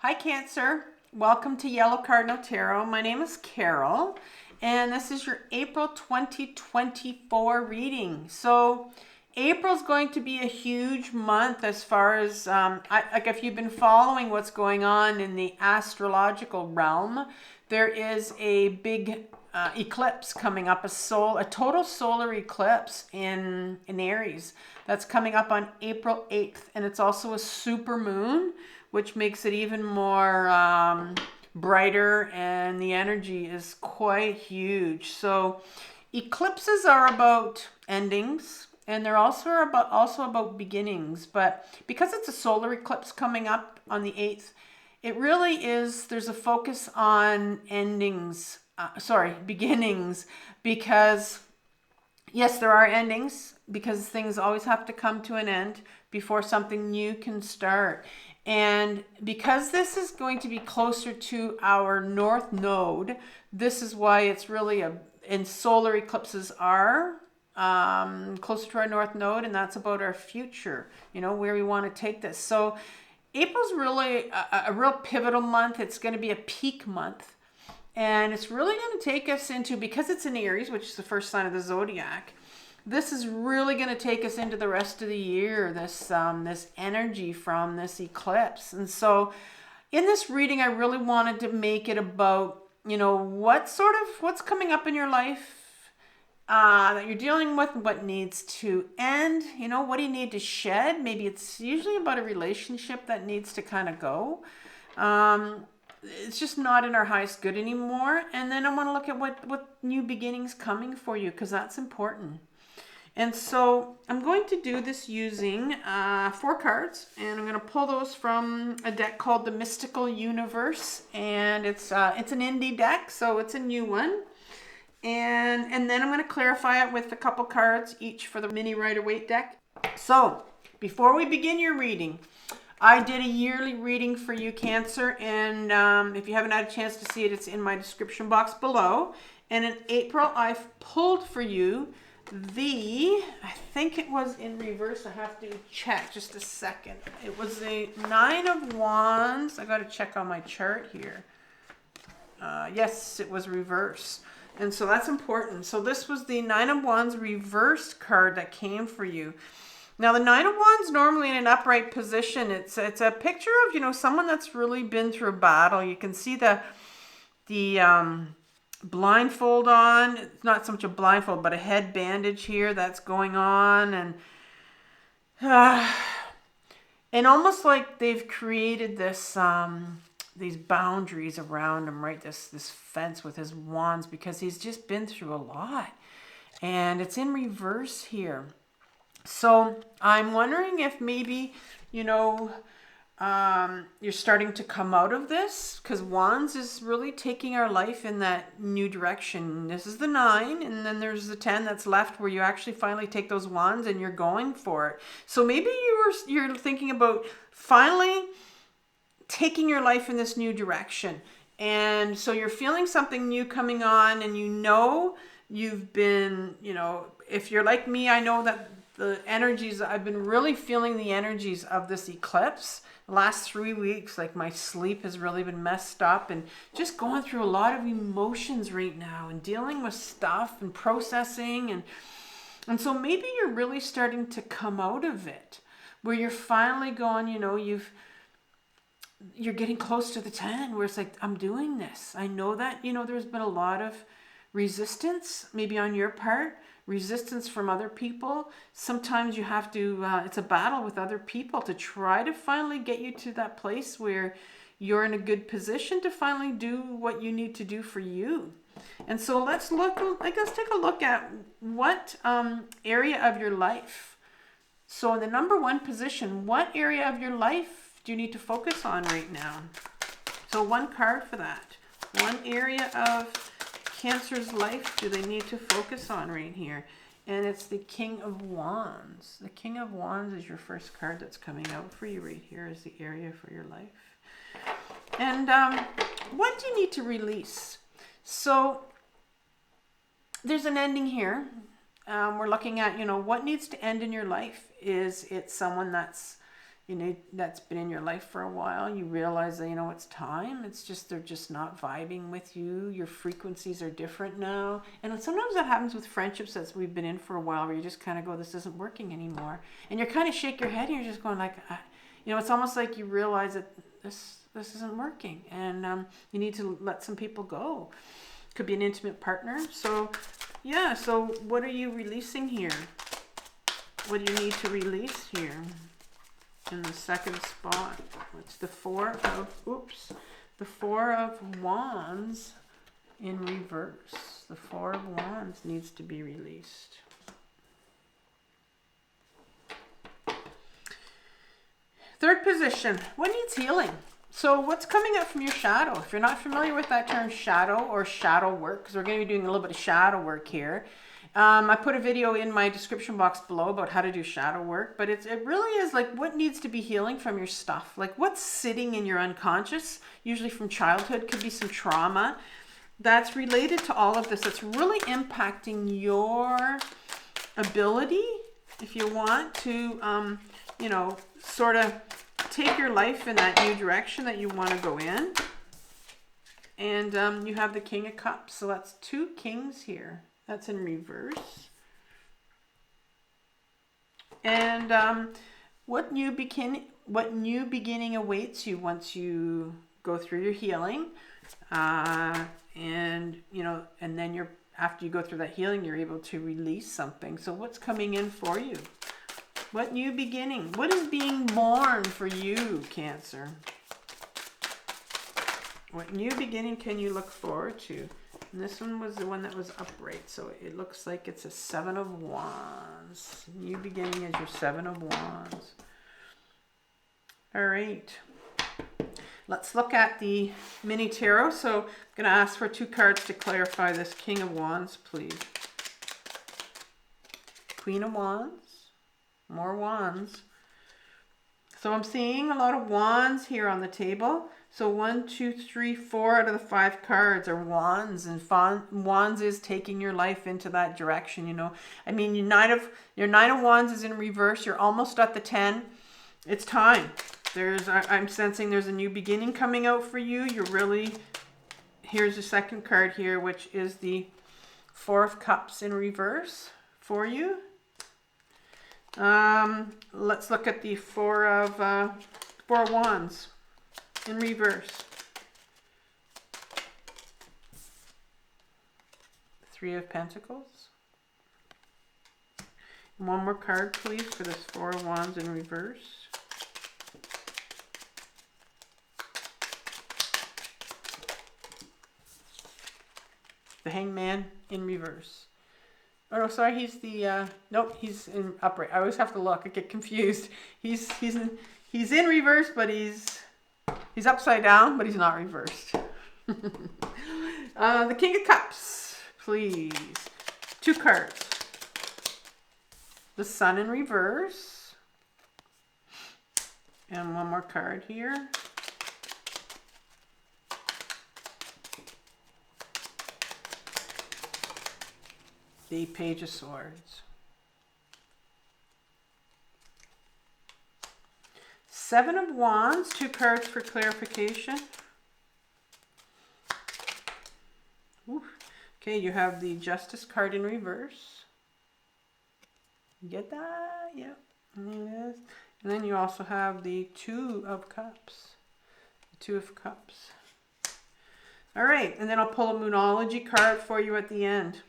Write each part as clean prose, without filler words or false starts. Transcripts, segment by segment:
Hi Cancer, welcome to Yellow Cardinal Tarot. My name is Carol and this is your April 2024 reading. So April's going to be a huge month as far as, like if you've been following what's going on in the astrological realm, there is a big eclipse coming up, a total solar eclipse in Aries that's coming up on April 8th, and it's also a super moon, which makes it even more brighter, and the energy is quite huge. So eclipses are about endings, and they're also about beginnings. But because it's a solar eclipse coming up on the 8th, it really is, there's a focus on beginnings, because yes, there are endings, because things always have to come to an end before something new can start. And because this is going to be closer to our north node, this is why it's really and solar eclipses are closer to our north node, and that's about our future, where we want to take this. So April's really a real pivotal month. It's going to be a peak month, and it's really going to take us into, because it's in Aries, which is the first sign of the zodiac, this is really going to take us into the rest of the year, this energy from this eclipse. And so in this reading, I really wanted to make it about, what's coming up in your life that you're dealing with, what needs to end, what do you need to shed? Maybe it's usually about a relationship that needs to kind of go. It's just not in our highest good anymore. And then I want to look at what new beginnings coming for you, because that's important. And so I'm going to do this using 4 cards, and I'm going to pull those from a deck called the Mystical Universe, and it's an indie deck, so it's a new one. And then I'm going to clarify it with a couple cards each for the mini Rider-Waite deck. So before we begin your reading, I did a yearly reading for you, Cancer, and if you haven't had a chance to see it, it's in my description box below. And in April, I've pulled for you I think it was in reverse. I have to check just a second. It was the 9 of Wands. I got to check on my chart here. Yes, it was reverse. And so that's important. So this was the 9 of Wands reversed card that came for you. Now the 9 of Wands, normally in an upright position, it's a picture of, someone that's really been through a battle. You can see the blindfold on. It's not so much a blindfold, but a head bandage here that's going on, and almost like they've created this these boundaries around him, right? This fence with his wands, because he's just been through a lot, and it's in reverse here. So I'm wondering if maybe you're starting to come out of this, because Wands is really taking our life in that new direction. This is the 9, and then there's the 10 that's left, where you actually finally take those Wands and you're going for it. So maybe you're thinking about finally taking your life in this new direction, and so you're feeling something new coming on, and you've been, if you're like me, I know that the energies, I've been really feeling the energies of this eclipse the last 3 weeks. Like, my sleep has really been messed up, and just going through a lot of emotions right now, and dealing with stuff and processing, and so maybe you're really starting to come out of it, where you're finally going, you're getting close to the 10, where it's like, I'm doing this. I know that, there's been a lot of resistance, maybe on your part, resistance from other people. Sometimes you have to, it's a battle with other people to try to finally get you to that place where you're in a good position to finally do what you need to do for you. And so let's take a look at what area of your life. So in the number 1 position, what area of your life do you need to focus on right now? So 1 card for that. One area of Cancer's life do they need to focus on right here? And it's the King of Wands. The King of Wands is your first card that's coming out for you right here, is the area for your life. And what do you need to release? So there's an ending here. We're looking at, what needs to end in your life. Is it someone that's you know, that's been in your life for a while. You realize that, you know, it's time. It's just, they're just not vibing with you. Your frequencies are different now. And sometimes that happens with friendships that we've been in for a while, where you just kind of go, this isn't working anymore. And you're kind of shake your head and you're just going like, you know, it's almost like you realize that this isn't working. And you need to let some people go. Could be an intimate partner. So yeah, so what are you releasing here? What do you need to release here? In the second spot, it's the Four of Wands in reverse. The Four of Wands needs to be released. Third position, what needs healing? So what's coming up from your shadow? If you're not familiar with that term shadow or shadow work, because we're going to be doing a little bit of shadow work here. I put a video in my description box below about how to do shadow work, but it really is like what needs to be healing from your stuff. Like what's sitting in your unconscious, usually from childhood, could be some trauma that's related to all of this. That's really impacting your ability, if you want to, you know, sort of take your life in that new direction that you want to go in. And you have the King of Cups. So that's two kings here. That's in reverse. And what new beginning awaits you once you go through your healing? And you know, and then after you go through that healing, you're able to release something. So what's coming in for you? What new beginning? What is being born for you, Cancer? What new beginning can you look forward to? And this one was the one that was upright, so it looks like it's a Seven of Wands. New beginning is your Seven of Wands. All right. Let's look at the mini tarot. So I'm going to ask for 2 cards to clarify this King of Wands, please. Queen of Wands. More wands. So I'm seeing a lot of wands here on the table. So 1, 2, 3, 4 out of the 5 cards are wands, and wands is taking your life into that direction. You know, I mean, your Nine of Wands is in reverse. You're almost at the 10. It's time. I'm sensing there's a new beginning coming out for you. Here's the second card here, which is the Four of Cups in reverse for you. Let's look at the Four of Wands in reverse. Three of Pentacles. One more card, please, for this Four of Wands in reverse. The Hangman in reverse. Oh no, sorry, he's the nope, he's in upright. I always have to look. I get confused. He's in reverse, but he's upside down, but he's not reversed. The King of Cups, please. 2 cards. The Sun in reverse. And one more card here. The Page of Swords. 7 of Wands, 2 cards for clarification. Ooh. Okay, you have the Justice card in reverse. You get that? Yep. And there it is. And then you also have the Two of Cups. The Two of Cups. All right, and then I'll pull a Moonology card for you at the end.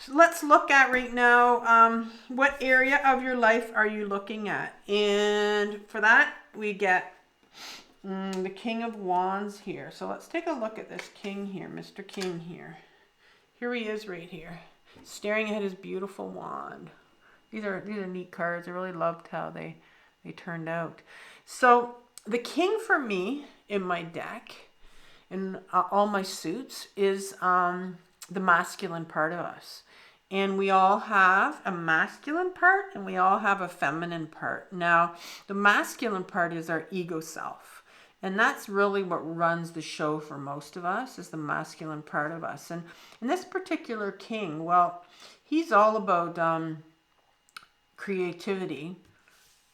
So let's look at right now, what area of your life are you looking at? And for that, we get the King of Wands here. So let's take a look at this King here, Mr. King here. Here he is right here, staring at his beautiful wand. These are neat cards. I really loved how they turned out. So the King for me in my deck, in all my suits, is the masculine part of us. And we all have a masculine part and we all have a feminine part. Now, the masculine part is our ego self. And that's really what runs the show for most of us, is the masculine part of us. And this particular King, well, he's all about creativity.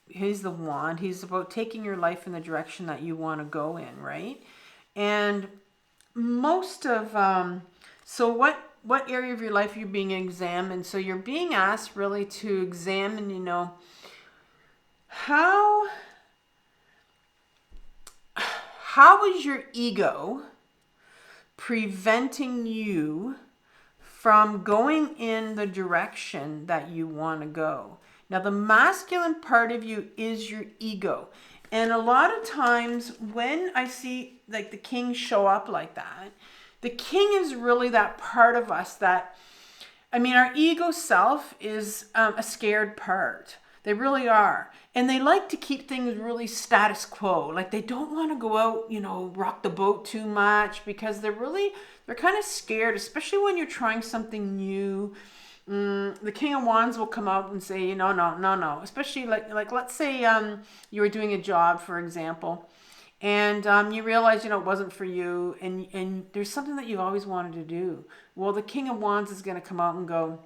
he's the wand. He's about taking your life in the direction that you want to go in, right? And most of, so what area of your life are you being examined? So you're being asked really to examine, you know, how is your ego preventing you from going in the direction that you want to go? Now, the masculine part of you is your ego. And a lot of times when I see like the king show up like that, the king is really that part of us that, I mean, our ego self is a scared part. They really are. And they like to keep things really status quo. Like they don't want to go out, you know, rock the boat too much because they're kind of scared, especially when you're trying something new. The King of Wands will come out and say, you know, no. Especially like let's say you were doing a job, for example, and you realize, you know, it wasn't for you, and there's something that you've always wanted to do. Well, the King of Wands is going to come out and go,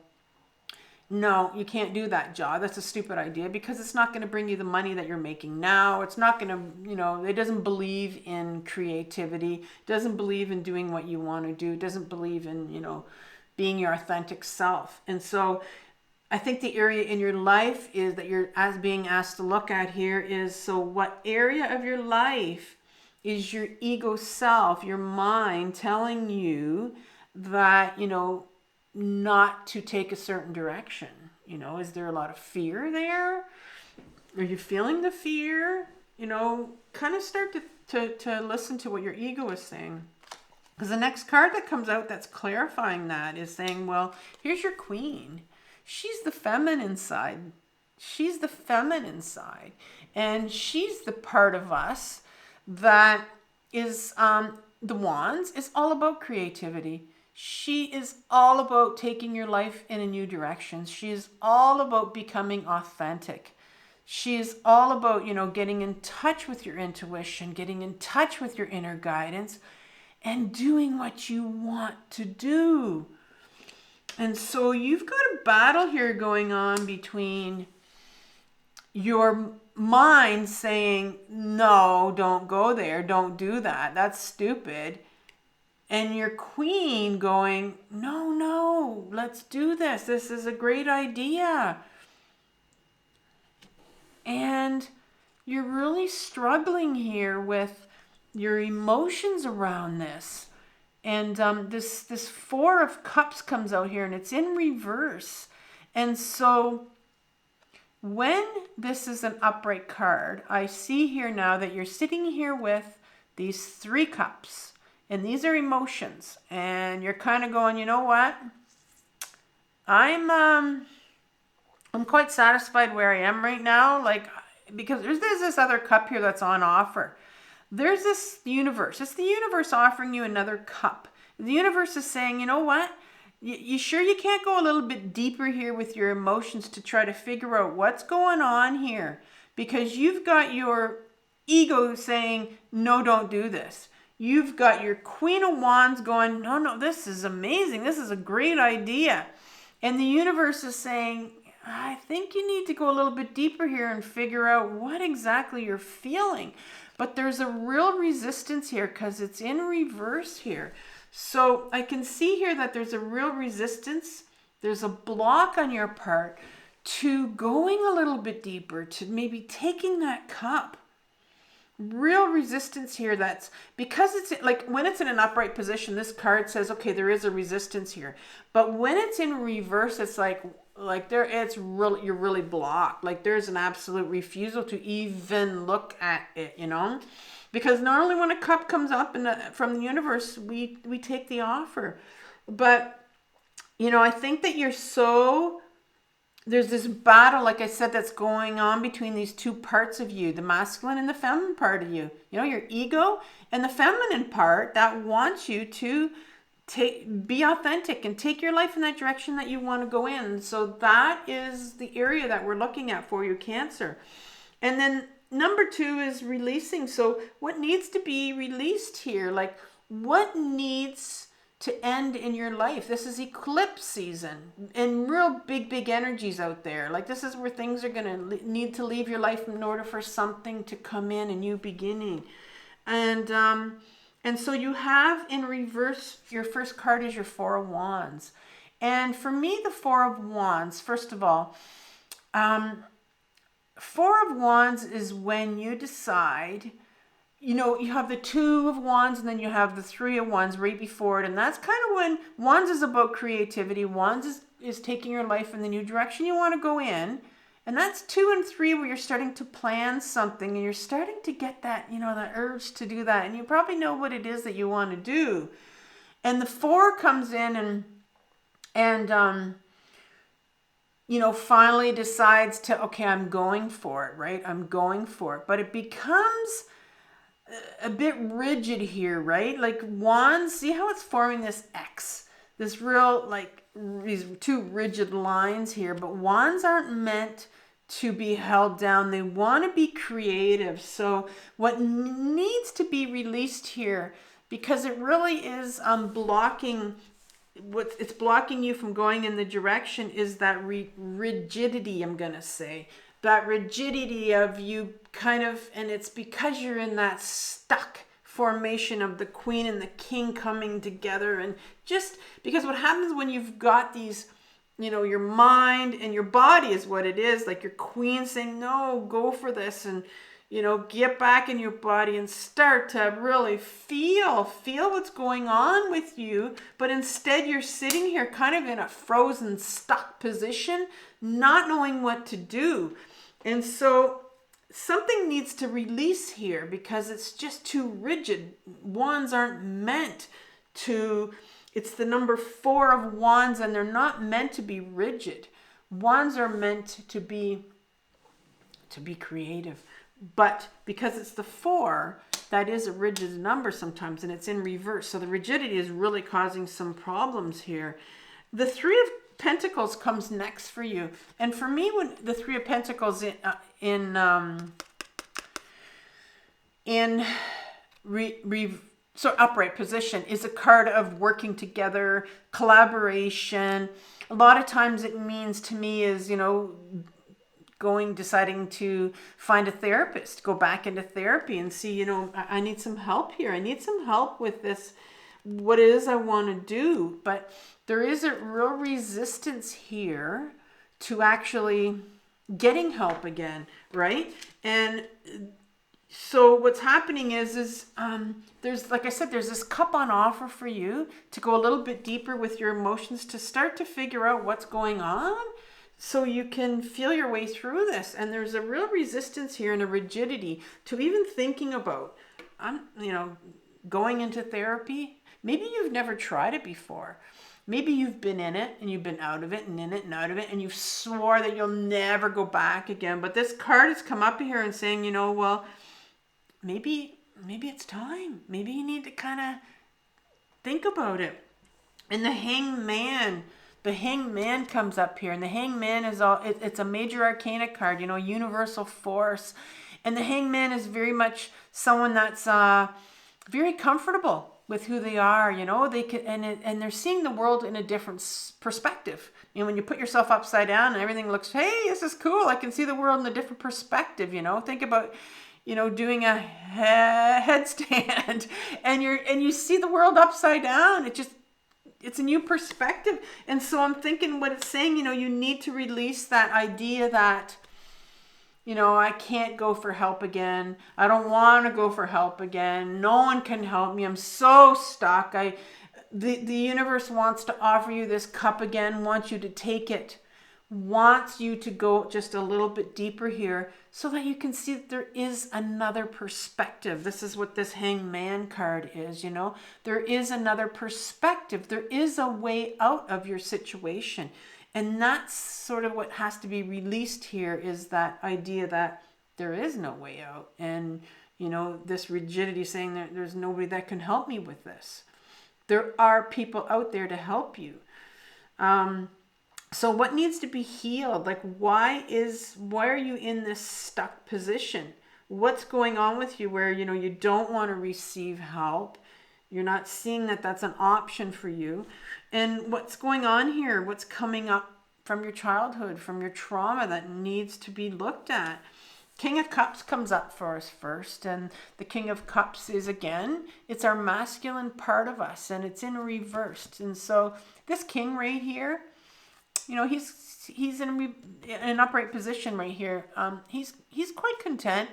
no, you can't do that job. That's a stupid idea because it's not going to bring you the money that you're making now. It's not going to, you know, it doesn't believe in creativity. It doesn't believe in doing what you want to do. It doesn't believe in, you know, being your authentic self. And so I think the area in your life is that you're being asked to look at here is, so what area of your life is your ego self, your mind telling you that, you know, not to take a certain direction? You know, is there a lot of fear there? Are you feeling the fear? You know, kind of start to listen to what your ego is saying. Because the next card that comes out that's clarifying that is saying, well, here's your queen. She's the feminine side. She's the feminine side. And she's the part of us that is, the wands is all about creativity. She is all about taking your life in a new direction. She is all about becoming authentic. She is all about, you know, getting in touch with your intuition, getting in touch with your inner guidance, and doing what you want to do. And so you've got a battle here going on between your mind saying, no, don't go there, don't do that, that's stupid, and your queen going, no, let's do this, this is a great idea. And you're really struggling here with your emotions around this. And this Four of Cups comes out here and it's in reverse. And so when this is an upright card, I see here now that you're sitting here with these 3 cups. And these are emotions. And you're kind of going, you know what? I'm quite satisfied where I am right now. Like, because there's this other cup here that's on offer. There's this universe. It's the universe offering you another cup. The universe is saying, you know what? You sure you can't go a little bit deeper here with your emotions to try to figure out what's going on here? Because you've got your ego saying, no, don't do this. You've got your Queen of Wands going, no, this is amazing. This is a great idea. And the universe is saying, I think you need to go a little bit deeper here and figure out what exactly you're feeling. But there's a real resistance here because it's in reverse here. So I can see here that there's a real resistance. There's a block on your part to going a little bit deeper, to maybe taking that cup. Real resistance here. That's because it's like when it's in an upright position, this card says, okay, there is a resistance here. But when it's in reverse, it's like you're really blocked. Like there's an absolute refusal to even look at it, you know, because normally when a cup comes up from the universe, we take the offer. But, you know, I think that there's this battle, like I said, that's going on between these 2 parts of you, the masculine and the feminine part of you. You know, your ego and the feminine part that wants you to be authentic and take your life in that direction that you want to go in. So that is the area that we're looking at for you, Cancer. And then number 2 is releasing. So what needs to be released here? Like what needs to end in your life. This is eclipse season and real big energies out there. Like this is where things are going to need to leave your life in order for something to come in, a new beginning. And so you have in reverse, your first card is your Four of Wands. And for me, the Four of Wands, first of all, Four of Wands is when you decide, you know, you have the Two of Wands and then you have the Three of Wands right before it. And that's kind of when Wands is about creativity. Wands is taking your life in the new direction you want to go in. And that's 2 and 3 where you're starting to plan something and you're starting to get that, you know, that urge to do that. And you probably know what it is that you want to do. And the 4 comes in and you know, finally decides to, okay, I'm going for it, right? I'm going for it. But it becomes a bit rigid here, right? Like Wands, see how it's forming this X, this real, like these two rigid lines here. But Wands aren't meant to be held down. They want to be creative. So what needs to be released here, because it really is blocking, what it's blocking you from going in the direction, is that rigidity, I'm going to say. That rigidity of you kind of, and it's because you're in that stuck formation of the Queen and the King coming together. And just because what happens when you've got these, you know, your mind and your body is what it is, like your Queen saying, no, go for this, and, you know, get back in your body and start to really feel what's going on with you. But instead you're sitting here kind of in a frozen, stuck position, not knowing what to do. And so something needs to release here because it's just too rigid. Wands aren't meant to, it's the number 4 of Wands, and they're not meant to be rigid. Wands are meant to be creative. But because it's the 4, that is a rigid number sometimes, and it's in reverse. So the rigidity is really causing some problems here. The 3 of Pentacles comes next for you. And for me, when the 3 of Pentacles so upright position is a card of working together, collaboration. A lot of times it means to me is, you know, deciding to find a therapist, go back into therapy and see, you know, I need some help here. I need some help with this, what it is I want to do. But there is a real resistance here to actually getting help again, right? And so what's happening is there's, like I said, there's this cup on offer for you to go a little bit deeper with your emotions, to start to figure out what's going on so you can feel your way through this. And there's a real resistance here and a rigidity to even thinking about, you know, going into therapy. Maybe you've never tried it before. Maybe you've been in it and you've been out of it and in it and out of it, and you've swore that you'll never go back again. But this card has come up here and saying, you know, well, maybe it's time. Maybe you need to kind of think about it. And the Hangman comes up here, and the Hangman is it's a major arcana card, you know, universal force. And the Hangman is very much someone that's very comfortable with who they are, you know. They can, and they're seeing the world in a different perspective. You know, when you put yourself upside down and everything looks, hey, this is cool, I can see the world in a different perspective, you know. Think about, you know, doing a headstand and you see the world upside down. It's a new perspective. And so I'm thinking what it's saying, you know, you need to release that idea that, you know, I can't go for help again. I don't want to go for help again. No one can help me. I'm so stuck. The universe wants to offer you this cup again, wants you to take it, wants you to go just a little bit deeper here so that you can see that there is another perspective. This is what this Hangman card is, you know. There is another perspective. There is a way out of your situation. And that's sort of what has to be released here, is that idea that there is no way out. And, you know, this rigidity saying that there's nobody that can help me with this. There are people out there to help you. So what needs to be healed? Like, why are you in this stuck position? What's going on with you where, you know, you don't want to receive help? You're not seeing that that's an option for you. And what's going on here, what's coming up from your childhood, from your trauma that needs to be looked at. King of Cups comes up for us first, and the King of Cups is, again, it's our masculine part of us, and it's in reversed. And so this king right here, you know, he's in an upright position right here. He's quite content.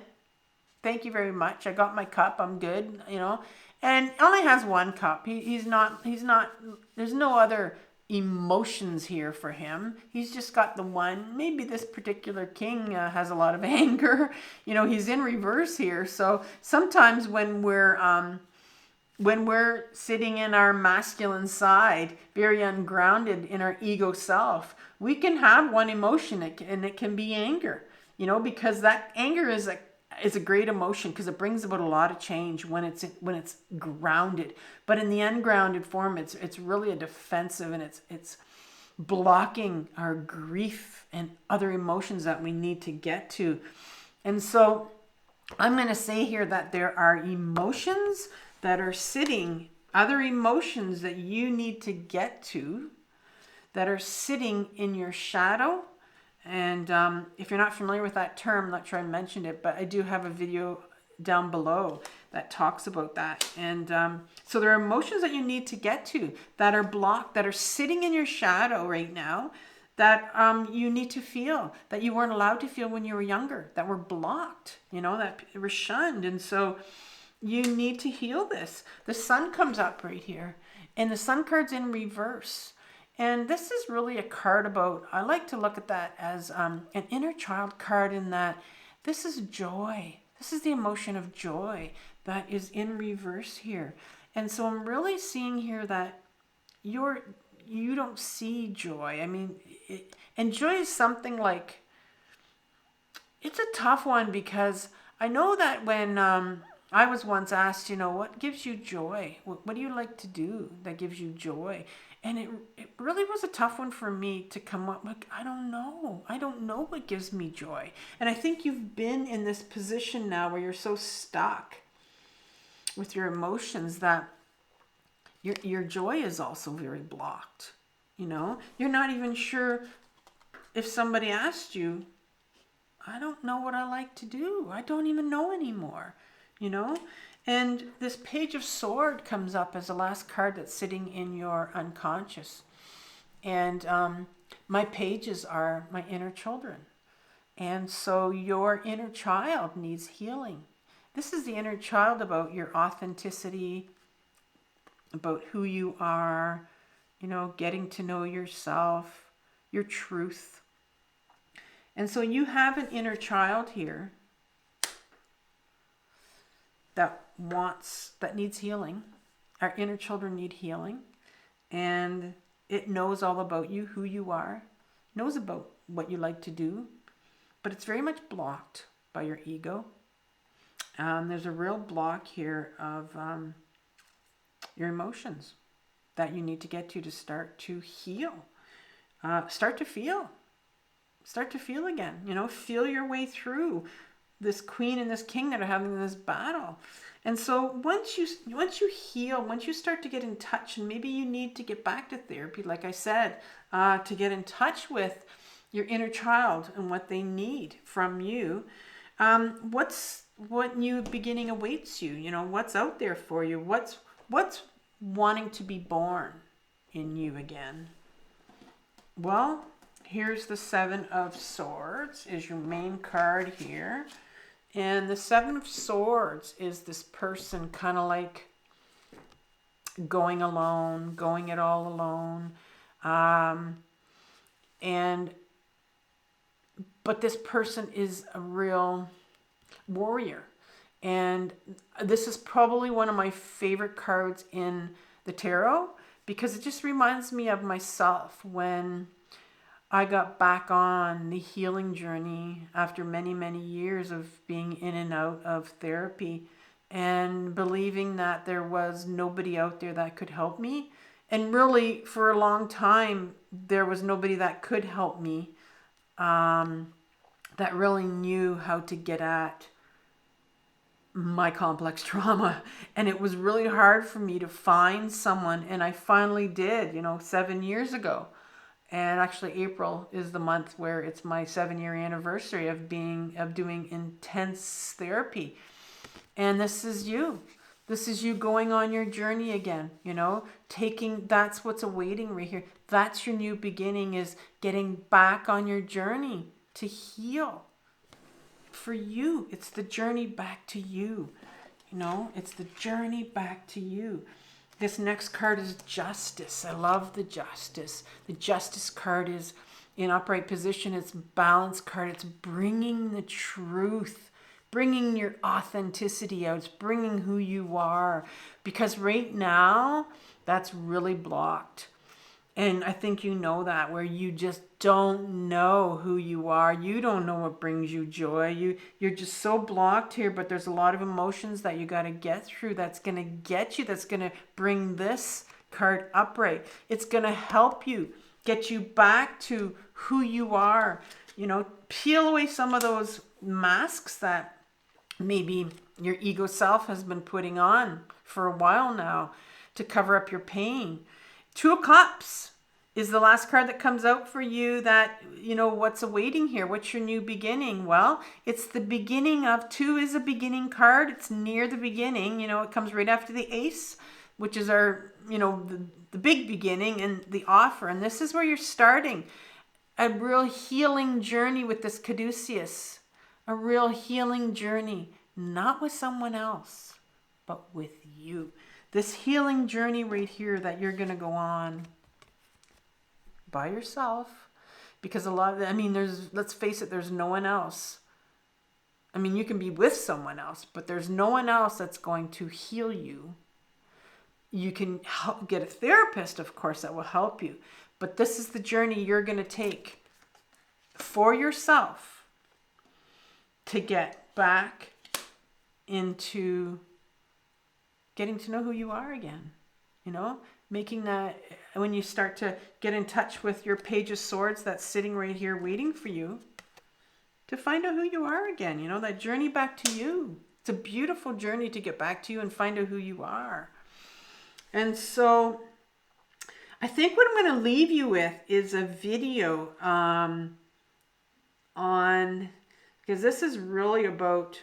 Thank you very much. I got my cup. I'm good, you know. And only has one cup. He's not, there's no other emotions here for him. He's just got the one. Maybe this particular king has a lot of anger. You know, he's in reverse here. So sometimes when we're sitting in our masculine side, very ungrounded in our ego self, we can have one emotion, and it can be anger, you know, because that anger is a great emotion because it brings about a lot of change when it's grounded. But in the ungrounded form, it's really a defensive, and it's blocking our grief and other emotions that we need to get to. And so I'm going to say here that there are emotions that are sitting, other emotions that you need to get to, that are sitting in your shadow. And if you're not familiar with that term, I'm not sure I mentioned it, but I do have a video down below that talks about that. And so there are emotions that you need to get to that are blocked, that are sitting in your shadow right now, that you need to feel, that you weren't allowed to feel when you were younger, that were blocked, you know, that were shunned. And so you need to heal this. The sun comes up right here, and the sun card's in reverse. And this is really a card about, I like to look at that as an inner child card, in that this is joy. This is the emotion of joy that is in reverse here. And so I'm really seeing here that you don't see joy. I mean, and joy is something like, it's a tough one, because I know that when I was once asked, you know, what gives you joy? What do you like to do that gives you joy? And it really was a tough one for me to come up with. I don't know. I don't know what gives me joy. And I think you've been in this position now where you're so stuck with your emotions that your joy is also very blocked. You know, you're not even sure if somebody asked you, I don't know what I like to do. I don't even know anymore, you know? And this Page of Sword comes up as the last card that's sitting in your unconscious. And my pages are my inner children. And so your inner child needs healing. This is the inner child about your authenticity, about who you are, you know, getting to know yourself, your truth. And so you have an inner child here that needs healing. Our inner children need healing, and it knows all about you, who you are, knows about what you like to do, but it's very much blocked by your ego. There's a real block here of your emotions that you need to get to start to heal. Start to feel again, you know, feel your way through this queen and this king that are having this battle. And so once you heal, once you start to get in touch, and maybe you need to get back to therapy, like I said, to get in touch with your inner child and what they need from you. What new beginning awaits you? You know, what's out there for you? What's wanting to be born in you again? Well, here's the Seven of Swords is your main card here. And the Seven of Swords is this person kind of like going alone, going it all alone. But this person is a real warrior. And this is probably one of my favorite cards in the tarot, because it just reminds me of myself when I got back on the healing journey after many, many years of being in and out of therapy, and believing that there was nobody out there that could help me. And really, for a long time, there was nobody that could help me, that really knew how to get at my complex trauma. And it was really hard for me to find someone. And I finally did, 7 years ago. And actually April is the month where it's my 7-year anniversary of doing intense therapy. And this is you. This is you going on your journey again, that's what's awaiting right here. That's your new beginning, is getting back on your journey to heal. For you, it's the journey back to you. It's the journey back to you. This next card is Justice. I love the Justice. The Justice card is in upright position. It's balance card. It's bringing the truth, bringing your authenticity out. It's bringing who you are. Because right now, that's really blocked. And I think you know that, where you just don't know who you are. You don't know what brings you joy. You're just so blocked here, but there's a lot of emotions that you got to get through. That's going to get you. That's going to bring this card upright. It's going to help you get you back to who you are. Peel away some of those masks that maybe your ego self has been putting on for a while now to cover up your pain. 2 of Cups is the last card that comes out for you. That, what's awaiting here? What's your new beginning? Well, it's the beginning of 2 is a beginning card. It's near the beginning. It comes right after the Ace, which is our, the big beginning and the offer. And this is where you're starting a real healing journey with this Caduceus. A real healing journey, not with someone else, but with you. This healing journey right here that you're going to go on by yourself, because let's face it, there's no one else. You can be with someone else, but there's no one else that's going to heal you. You can get a therapist, of course, that will help you. But this is the journey you're going to take for yourself to get back into getting to know who you are again, making that, when you start to get in touch with your Page of Swords that's sitting right here waiting for you to find out who you are again, that journey back to you. It's a beautiful journey to get back to you and find out who you are. And so I think what I'm going to leave you with is a video because this is really about,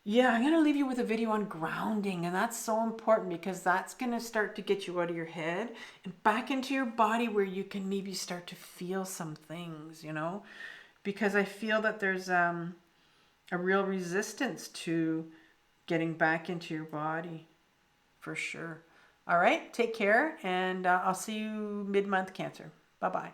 I'm going to leave you with a video on grounding. And that's so important, because that's going to start to get you out of your head and back into your body, where you can maybe start to feel some things, because I feel that there's a real resistance to getting back into your body, for sure. All right, take care, and I'll see you mid-month, Cancer. Bye-bye.